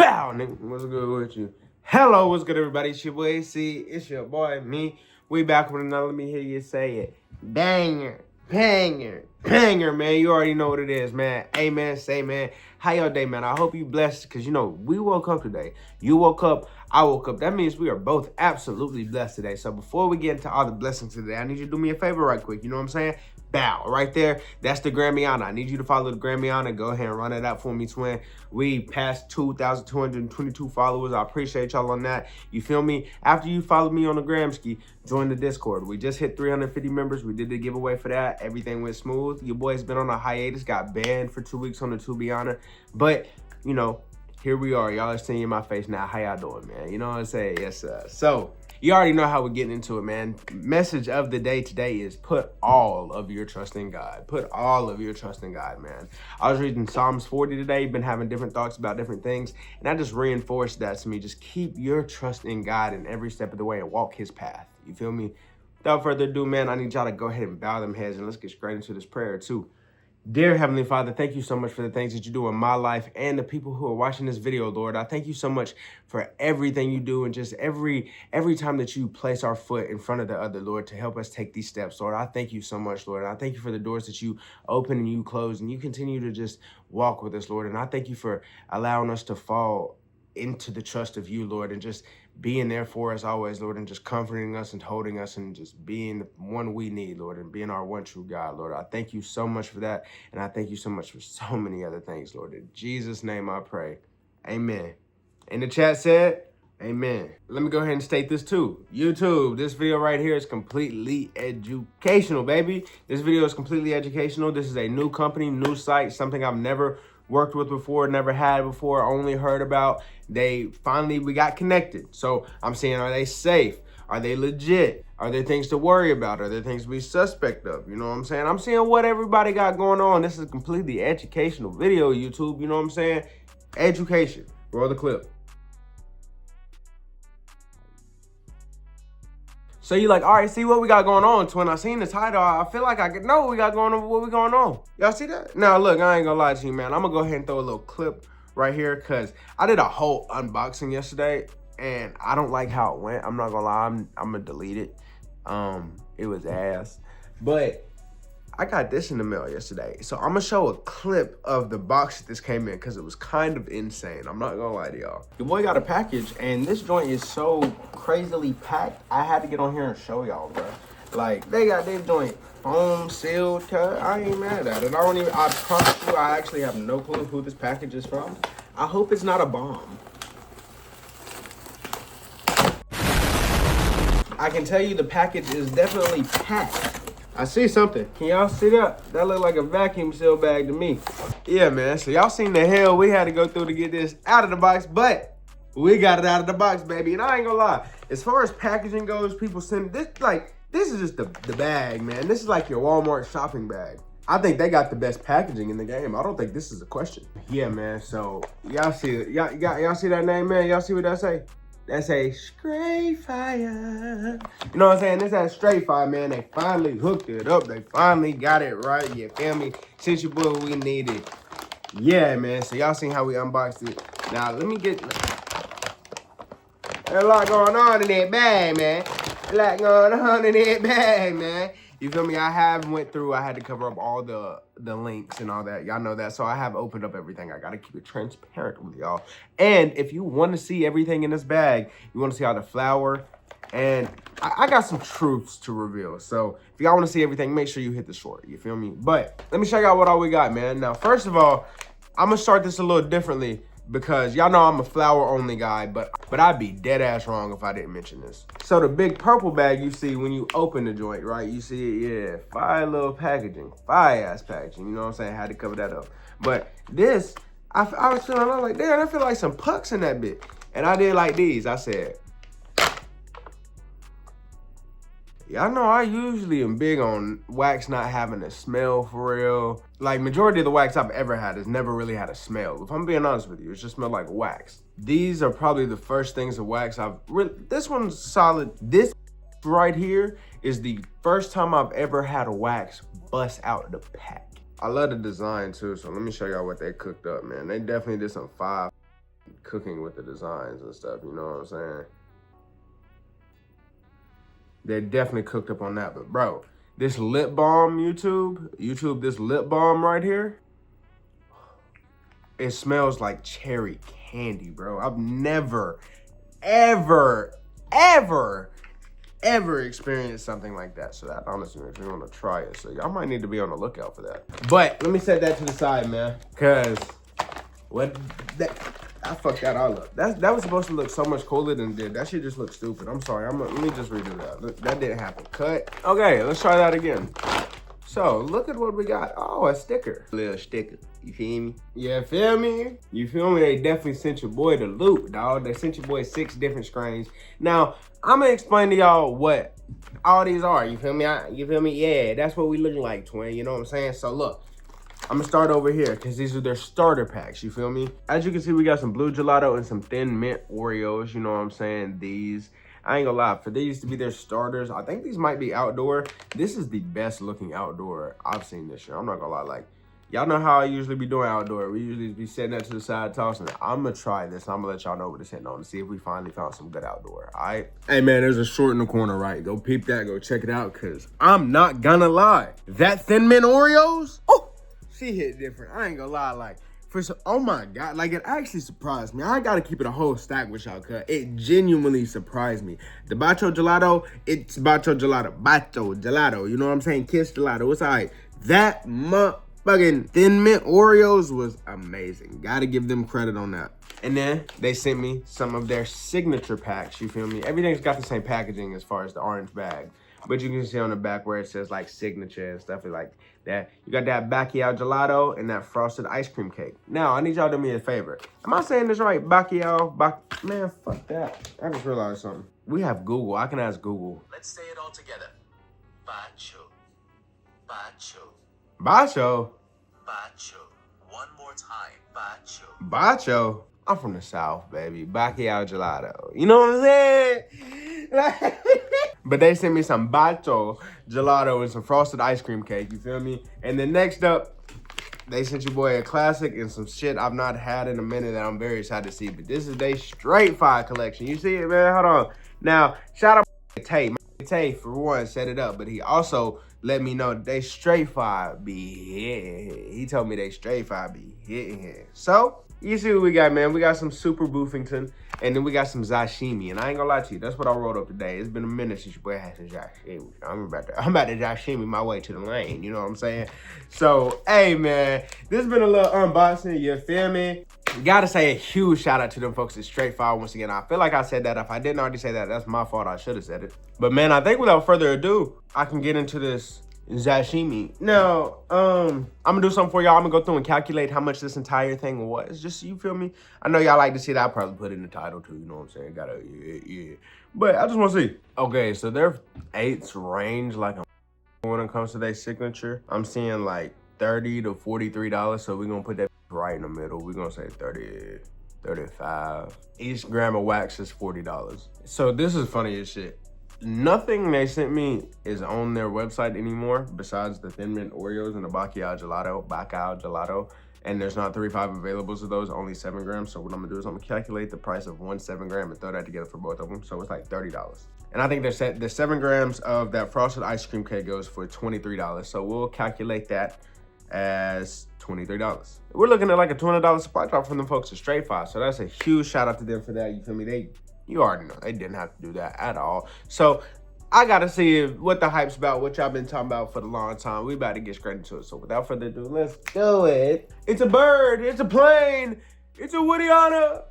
Bow, nigga. What's good with you? Hello, what's good, everybody? It's your boy AC. It's your boy, me. We back with another. Let me hear you say it. Banger, banger, banger, man. You already know what it is, man. Amen. Say, man. How your day, man? I hope you blessed, because, you know, we woke up today. You woke up. I woke up. That means we are both absolutely blessed today. So before we get into all the blessings today, I need you to do me a favor right quick. You know what I'm saying? Bow right there. That's the Grammyana. I need you to follow the Grammyana. Go ahead and run it out for me, twin. We passed 2,222 followers. I appreciate y'all on that. You feel me? After you follow me on the Gramski, join the Discord. We just hit 350 members. We did the giveaway for that. Everything went smooth. Your boy's been on a hiatus. Got banned for 2 weeks on the To Be Honor. But, you know, here we are. Y'all are seeing my face now. How y'all doing, man? You know what I'm saying? Yes, sir. So, you already know how we're getting into it, man. Message of the day today is put all of your trust in God. Put all of your trust in God, man. I was reading Psalms 40 today, been having different thoughts about different things, and I just reinforced that to me. Just keep your trust in God in every step of the way and walk his path. You feel me? Without further ado, man, I need y'all to go ahead and bow them heads, and let's get straight into this prayer too. Dear Heavenly Father, thank you so much for the things that you do in my life and the people who are watching this video, Lord. I thank you so much for everything you do and just every time that you place our foot in front of the other, Lord, to help us take these steps, Lord. I thank you so much, Lord. I thank you for the doors that you open and you close, and you continue to just walk with us, Lord. And I thank you for allowing us to fall into the trust of you, Lord, and just being there for us always, Lord, and just comforting us and holding us and just being the one we need, Lord, and being our one true God, Lord. I thank you so much for that, and I thank you so much for so many other things, Lord. In Jesus' name I pray. Amen. In the chat said, amen. Let me go ahead and state this too. YouTube, this video right here is completely educational, baby. This video is completely educational. This is a new company, new site, something I've never worked with before, never had before, only heard about. We got connected. So I'm saying, are they safe? Are they legit? Are there things to worry about? Are there things to be suspect of? You know what I'm saying? I'm seeing what everybody got going on. This is a completely educational video, YouTube. You know what I'm saying? Education. Roll the clip. So you're like, all right, see what we got going on, twin. I seen the title. I feel like I could know what we got going on, what we going on. Y'all see that? Now, look, I ain't gonna lie to you, man. I'm gonna go ahead and throw a little clip right here because I did a whole unboxing yesterday, and I don't like how it went. I'm not gonna lie. I'm gonna delete it. It was ass. But I got this in the mail yesterday. So I'm gonna show a clip of the box that this came in because it was kind of insane. I'm not gonna lie to y'all. Your boy got a package, and this joint is so crazily packed. I had to get on here and show y'all, bro. Like, they got this joint foam sealed cut. I ain't mad at it. I promise you, I actually have no clue who this package is from. I hope it's not a bomb. I can tell you the package is definitely packed. I see something. Can y'all see that? That look like a vacuum seal bag to me. Yeah, man. So y'all seen the hell we had to go through to get this out of the box, but we got it out of the box, baby. And I ain't gonna lie. As far as packaging goes, people send this, like, this is just the bag, man. This is like your Walmart shopping bag. I think they got the best packaging in the game. I don't think this is a question. Yeah, man. So y'all see it. Y'all see that name, man? Y'all see what that say? That's a STR8FIRE. You know what I'm saying? This is STR8FIRE, man. They finally hooked it up. They finally got it right. You feel me? Since your boy, we needed. Yeah, man. So y'all seen how we unboxed it. Now, let me get... There's a lot going on in that bag, man. A lot going on in that bag, man. You feel me? I had to cover up all the links and all that. Y'all know that. So I have opened up everything. I got to keep it transparent with y'all. And if you want to see everything in this bag, you want to see all the flour, and I got some truths to reveal. So if y'all want to see everything, make sure you hit the short. You feel me? But let me show y'all what all we got, man. Now, first of all, I'm going to start this a little differently, because y'all know I'm a flour only guy, but I'd be dead ass wrong if I didn't mention this. So the big purple bag you see when you open the joint, right? You see it, yeah, fire little packaging, fire ass packaging. You know what I'm saying? I had to cover that up. But this, I was feeling, I was like, damn, I feel like some pucks in that bit. And I did like these. I said, y'all know I usually am big on wax not having a smell for real. Like, majority of the wax I've ever had has never really had a smell. If I'm being honest with you, it just smelled like wax. These are probably the first things of wax I've really, this one's solid. This right here is the first time I've ever had a wax bust out the pack. I love the design too, so let me show y'all what they cooked up, man. They definitely did some fire cooking with the designs and stuff, you know what I'm saying? They definitely cooked up on that, but bro, this lip balm, YouTube, this lip balm right here, it smells like cherry candy, bro. I've never, ever experienced something like that. So that honestly makes me want to try it. So y'all might need to be on the lookout for that. But let me set that to the side, man, because I fucked that all up. That was supposed to look so much cooler than it did. That shit just looked stupid. I'm sorry. Let me just redo that. Look, that didn't happen. Cut. Okay, let's try that again. So look at what we got. Oh, a sticker. A little sticker. You feel me? Yeah, feel me? You feel me? They definitely sent your boy the loot, dog. They sent your boy 6 different screens. Now, I'm gonna explain to y'all what all these are. You feel me? You feel me? Yeah, that's what we looking like, twin. You know what I'm saying? So look, I'm gonna start over here because these are their starter packs. You feel me? As you can see, we got some blue gelato and some thin mint Oreos. You know what I'm saying? These, I ain't gonna lie, for these to be their starters, I think these might be outdoor. This is the best looking outdoor I've seen this year. I'm not gonna lie, like, y'all know how I usually be doing outdoor. We usually be setting that to the side, tossing it. I'm gonna try this. I'm gonna let y'all know what it's hitting on to see if we finally found some good outdoor, all right? Hey man, there's a short in the corner, right? Go peep that, go check it out, cause I'm not gonna lie. That Thin Mint Oreos, oh, she hit different. I ain't gonna lie, like, for some, oh my God, like it actually surprised me. I gotta keep it a whole stack with y'all, cause it genuinely surprised me. The Bacho Gelato, it's Bacho Gelato, you know what I'm saying? Kiss Gelato, it's all right. That fucking Thin Mint Oreos was amazing. Gotta give them credit on that. And then they sent me some of their signature packs, you feel me? Everything's got the same packaging as far as the orange bag. But you can see on the back where it says like signature and stuff like that. You got that Bacchiao Gelato and that frosted ice cream cake. Now, I need y'all to do me a favor. Am I saying this right? Bacchiao, man, fuck that. I just realized something. We have Google. I can ask Google. Let's say it all together. Bacho. Bacho. Bacho? Bacho. One more time. Bacho. Bacho? I'm from the South, baby. Bacchiao Gelato. You know what I'm saying? But they sent me some Bacho Gelato and some frosted ice cream cake, you feel me? And then next up, they sent your boy a classic and some shit I've not had in a minute that I'm very excited to see. But this is their Straight Fire collection. You see it, man? Hold on. Now, shout out to Tay. Tay, for one, set it up, but he also let me know they Straight Fire be hitting. He told me they Straight Fire be hitting. So, you see what we got, man. We got some Super Boofington, and then we got some Sashimi. And I ain't gonna lie to you, that's what I wrote up today. It's been a minute since your boy had some Sashimi. I'm about to Sashimi my way to the lane, you know what I'm saying? So, hey, man, this has been a little unboxing, you feel me? Gotta say a huge shout out to them folks at Straight Fire once again. I feel like I said that. If I didn't already say that, that's my fault. I should have said it. But, man, I think without further ado, I can get into this sashimi. Now, I'm gonna do something for y'all. I'm gonna go through and calculate how much this entire thing was. Just, you feel me? I know y'all like to see that. I'll probably put it in the title too, you know what I'm saying? Gotta, yeah. But I just wanna see. Okay, so their eighths range like a when it comes to their signature. I'm seeing like $30 to $43, so we're gonna put that right in the middle. We're gonna say 30, 35. Each gram of wax is $40. So this is funny as shit. Nothing they sent me is on their website anymore besides the Thin Mint Oreos and the Bacchiao Gelato. And there's not 35 availables of those, only 7 grams. So what I'm gonna do is I'm gonna calculate the price of one 7 gram and throw that together for both of them. So it's like $30. And I think the 7 grams of that frosted ice cream cake goes for $23. So we'll calculate that as $23. We're looking at like a $20 supply drop from them folks at Straight Fire. So that's a huge shout out to them for that. You feel me? You already know they didn't have to do that at all. So I gotta see what the hype's about, what y'all been talking about for the long time. We about to get straight into it. So without further ado, let's do it. It's a bird, it's a plane, it's a Woodiana.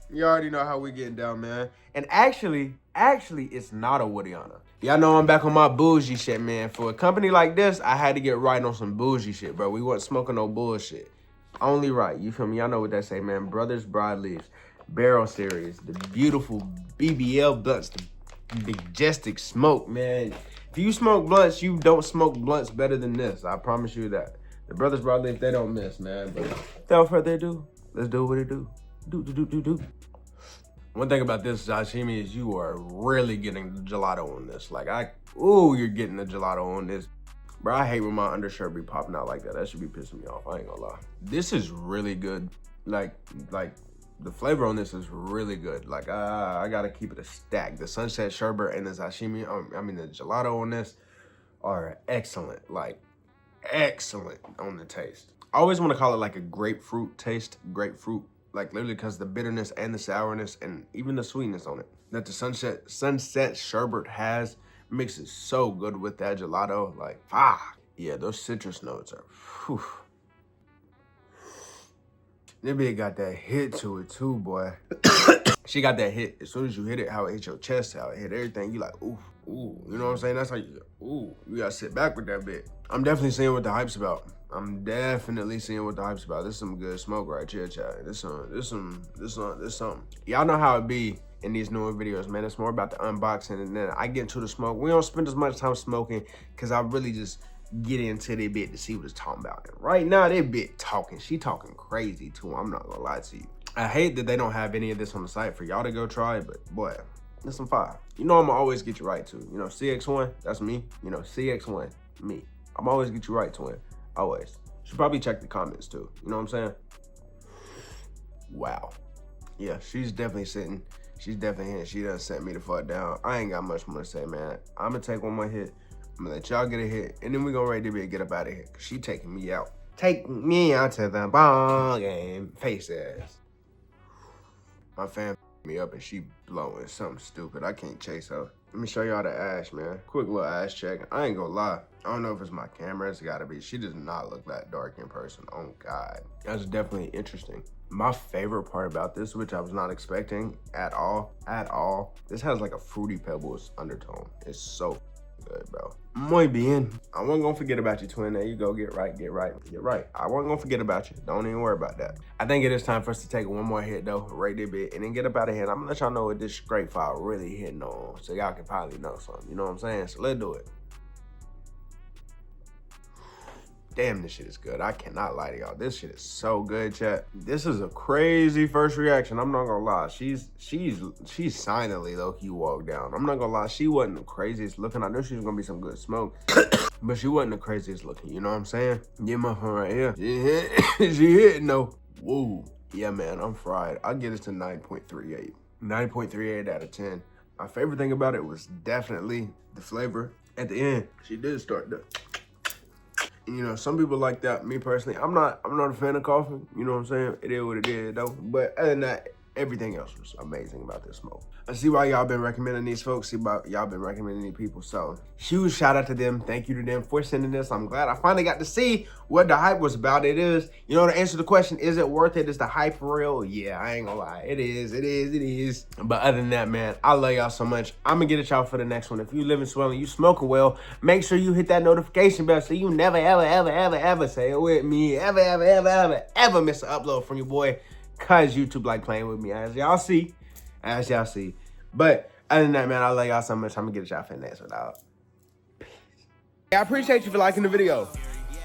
You already know how we getting down, man. And actually, it's not a Woodiana. Y'all know I'm back on my bougie shit, man. For a company like this, I had to get right on some bougie shit, bro. We wasn't smoking no bullshit. Only right, you feel me? Y'all know what that say, man. Brothers Broadleaves Barrel Series, the beautiful BBL blunts, the majestic smoke, man. If you smoke blunts, you don't smoke blunts better than this. I promise you that. The Brothers Broadleaves, they don't miss, man. But without further ado, let's do what it do. Do. One thing about this sashimi is you are really getting the gelato on this. Like, you're getting the gelato on this. Bro, I hate when my undershirt be popping out like that. That should be pissing me off. I ain't gonna lie. This is really good. Like, the flavor on this is really good. Like, I gotta keep it a stack. The sunset sherbet and the sashimi, the gelato on this are excellent. Like, excellent on the taste. I always want to call it like a grapefruit taste. Grapefruit, like literally because the bitterness and the sourness and even the sweetness on it that the sunset sherbet has mixes so good with that gelato. Like, yeah, those citrus notes are, whew. That bitch got that hit to it too, boy. She got that hit. As soon as you hit it, how it hit your chest, how it hit everything, you like, ooh, ooh. You know what I'm saying? That's how you, ooh, you gotta sit back with that bit. I'm definitely seeing what the hype's about. This is some good smoke right here, chat. This something. Y'all know how it be in these newer videos, man. It's more about the unboxing, and then I get into the smoke. We don't spend as much time smoking because I really just get into the bit to see what it's talking about. And right now, that bit talking. She talking crazy too. I'm not gonna lie to you. I hate that they don't have any of this on the site for y'all to go try, but boy, this some fire. You know I'm gonna always get you right too. You know, CX1, that's me. You know, CX1, me. I'm always get you right, twin. Always. Should probably check the comments too. You know what I'm saying? Wow. Yeah, she's definitely sitting. She's definitely hitting. She done set me the fuck down. I ain't got much more to say, man. I'm gonna take one more hit. I'm gonna let y'all get a hit, and then we gonna ready to get up out of here, cause she taking me out. Take me out to the ball game. Face ass. My fam me up and she blowing something stupid. I can't chase her. Let me show y'all the ash, man. Quick little ash check. I ain't gonna lie. I don't know if it's my camera. It's gotta be. She does not look that dark in person. Oh God. That's definitely interesting. My favorite part about this, which I was not expecting at all, this has like a Fruity Pebbles undertone. It's so good, bro. Muy bien. I wasn't gonna forget about you, twin. There you go. Get right. I wasn't gonna forget about you. Don't even worry about that. I think it is time for us to take one more hit though, right there bit, and then get up out of here. And I'm gonna let y'all know what this scrape file really hitting on, so y'all can probably know something. You know what I'm saying? So let's do it. Damn, this shit is good. I cannot lie to y'all. This shit is so good, chat. This is a crazy first reaction. I'm not gonna lie. She's silently low-key walked down. I'm not gonna lie. She wasn't the craziest looking. I knew she was gonna be some good smoke, but she wasn't the craziest looking. You know what I'm saying? Yeah, my phone right here. She hitting though. Whoa. Yeah, man, I'm fried. I'll get it to 9.38. 9.38 out of 10. My favorite thing about it was definitely the flavor. At the end, she did start to. You know, some people like that. Me personally, I'm not a fan of coffee. You know what I'm saying? It is what it is, though. But other than that, everything else was amazing about this smoke. I see why y'all been recommending these folks. See why y'all been recommending these people. So huge shout out to them. Thank you to them for sending this. I'm glad I finally got to see what the hype was about. It is, you know, to answer the question, is it worth it? Is the hype real? Yeah, I ain't gonna lie. It is. But other than that, man, I love y'all so much. I'm gonna get at y'all for the next one. If you live in Swelling, you smoking well, make sure you hit that notification bell so you never, ever say it with me. Ever miss an upload from your boy. Cause YouTube like playing with me, as y'all see. But other than that, man, I love y'all so much. I'm gonna get at y'all for the next one, dog. Peace. Yeah, I appreciate you for liking the video.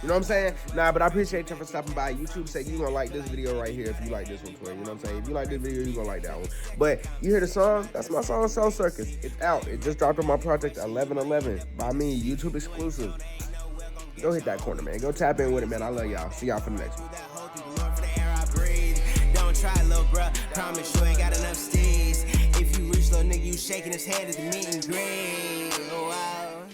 You know what I'm saying? Nah, but I appreciate you for stopping by. YouTube said you gonna like this video right here if you like this one, twin. You know what I'm saying? If you like this video, you gonna like that one. But you hear the song? That's my song, Soul Circus. It's out. It just dropped on my project 1111 by me, YouTube exclusive. Go hit that corner, man. Go tap in with it, man. I love y'all. See y'all for the next one. Try, little bruh, promise you ain't got enough steez. If you reach, little nigga, you shaking his head at the meet and greet. Oh,